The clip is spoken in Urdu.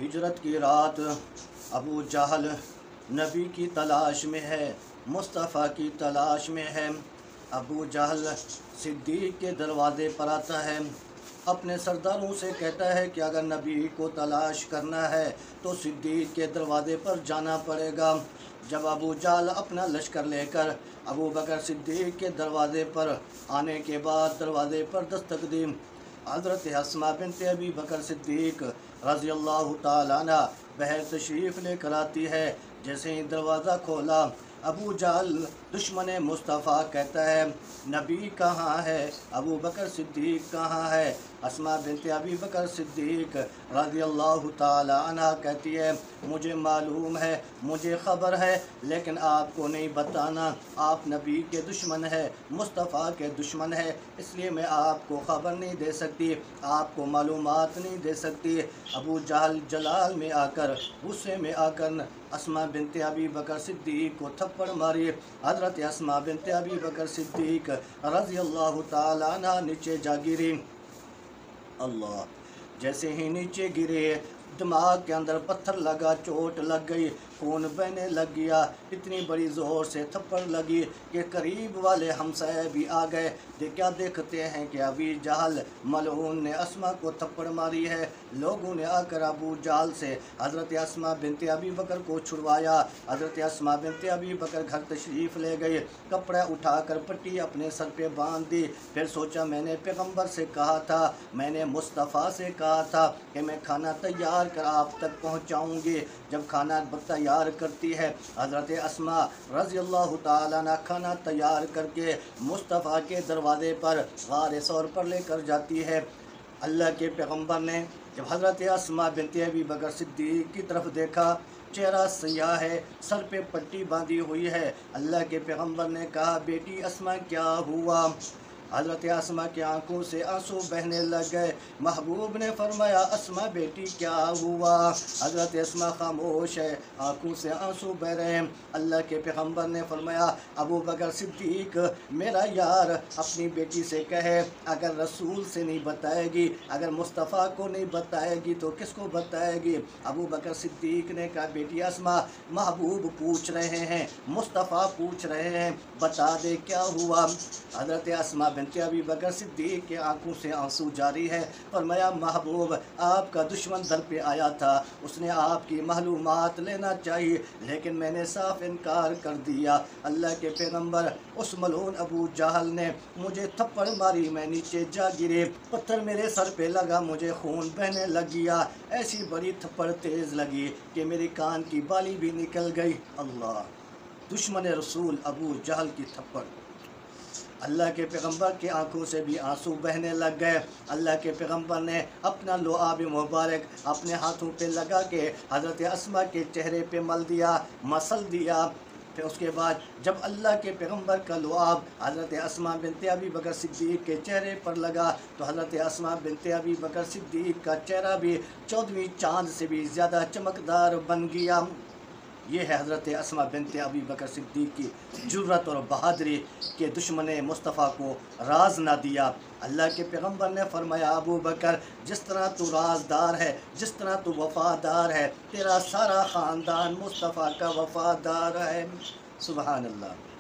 ہجرت کی رات ابو جہل نبی کی تلاش میں ہے، مصطفیٰ کی تلاش میں ہے۔ ابو جہل صدیق کے دروازے پر آتا ہے، اپنے سرداروں سے کہتا ہے کہ اگر نبی کو تلاش کرنا ہے تو صدیق کے دروازے پر جانا پڑے گا۔ جب ابو جہل اپنا لشکر لے کر ابو بکر صدیق کے دروازے پر آنے کے بعد دروازے پر دستک دی، حضرت اسماء بنت ابی بکر صدیق رضی اللہ تعالیٰ عنہ بہر تشریف لے کر آتی ہے۔ جیسے ہی دروازہ کھولا، ابو جہل دشمن مصطفیٰ کہتا ہے نبی کہاں ہے، ابو بکر صدیق کہاں ہے؟ اسماء بنت ابی بکر صدیق رضی اللہ تعالیٰ عنہ کہتی ہے مجھے معلوم ہے، مجھے خبر ہے، لیکن آپ کو نہیں بتانا، آپ نبی کے دشمن ہے، مصطفیٰ کے دشمن ہے، اس لیے میں آپ کو خبر نہیں دے سکتی، آپ کو معلومات نہیں دے سکتی۔ ابو جہل جلال میں آ کر، غصے میں آ کر اسماء بنت ابی بکر صدیق کو تھپڑ ماری۔ حضرت اسماء بنت ابی بکر صدیق رضی اللہ تعالیٰ عنہ نیچے جا گری۔ اللہ، جیسے ہی نیچے گرے دماغ کے اندر پتھر لگا، چوٹ لگ گئی، خون بہنے لگ گیا، اتنی بڑی زور سے تھپڑ لگی کہ قریب والے ہمسائے بھی آ گئے۔ کیا دیکھتے ہیں کہ ابی جہل ملعون نے اسماء کو تھپڑ ماری ہے۔ لوگوں نے آ کر ابو جہل سے حضرت اسماء بنت ابی بکر کو چھڑوایا۔ حضرت اسماء بنت ابی بکر گھر تشریف لے گئی، کپڑا اٹھا کر پٹی اپنے سر پہ باندھ دی، پھر سوچا میں نے پیغمبر سے کہا تھا، میں نے مصطفیٰ سے کہا تھا کہ میں کھانا تیار کر آپ تک پہنچاؤں گی۔ جب کھانا تیار کرتی ہے حضرت اسماء رضی اللہ تعالیٰ عنہ، کھانا تیار کر کے مصطفیٰ کے دروازے پر غار ثور پر لے کر جاتی ہے۔ اللہ کے پیغمبر نے جب حضرت اسماء بنت ابی بکر صدیق کی طرف دیکھا، چہرہ سیاہ ہے، سر پہ پٹی باندھی ہوئی ہے۔ اللہ کے پیغمبر نے کہا بیٹی اسماء کیا ہوا؟ حضرت اسماء کی آنکھوں سے آنسو بہنے لگ گئے۔ محبوب نے فرمایا اسماء بیٹی کیا ہوا؟ حضرت اسماء خاموش ہے، آنکھوں سے آنسو بہ رہے ہیں۔ اللہ کے پیغمبر نے فرمایا ابو بکر صدیق میرا یار اپنی بیٹی سے کہے اگر رسول سے نہیں بتائے گی، اگر مصطفیٰ کو نہیں بتائے گی تو کس کو بتائے گی؟ ابو بکر صدیق نے کہا بیٹی اسماء محبوب پوچھ رہے ہیں، مصطفیٰ پوچھ رہے ہیں، بتا دے کیا ہوا؟ حضرت اسماء بنت ابی بکر صدیق کے آنکھوں سے آنسو جاری ہے۔ فرمایا محبوب آپ کا دشمن در پہ آیا تھا، اس نے آپ کی معلومات لینا چاہیے، لیکن میں نے صاف انکار کر دیا۔ اللہ کے پیغمبر اس ملعون ابو جہل نے مجھے تھپڑ ماری، میں نیچے جا گرے، پتھر میرے سر پہ لگا، مجھے خون بہنے لگ گیا، ایسی بڑی تھپڑ تیز لگی کہ میری کان کی بالی بھی نکل گئی۔ اللہ، دشمن رسول ابو جہل کی تھپڑ۔ اللہ کے پیغمبر کی آنکھوں سے بھی آنسو بہنے لگ گئے۔ اللہ کے پیغمبر نے اپنا لعاب مبارک اپنے ہاتھوں پہ لگا کے حضرت اسماء کے چہرے پہ مل دیا، مسل دیا۔ پھر اس کے بعد جب اللہ کے پیغمبر کا لعاب حضرت اسماء بنت ابی بکر صدیق کے چہرے پر لگا تو حضرت اسماء بنت ابی بکر صدیق کا چہرہ بھی 14ویں چاند سے بھی زیادہ چمکدار بن گیا۔ یہ ہے حضرت اسماء بنت ابی بکر صدیق کی جرأت اور بہادری کہ دشمن مصطفیٰ کو راز نہ دیا۔ اللہ کے پیغمبر نے فرمایا ابو بکر جس طرح تو رازدار ہے، جس طرح تو وفادار ہے، تیرا سارا خاندان مصطفیٰ کا وفادار ہے۔ سبحان اللہ۔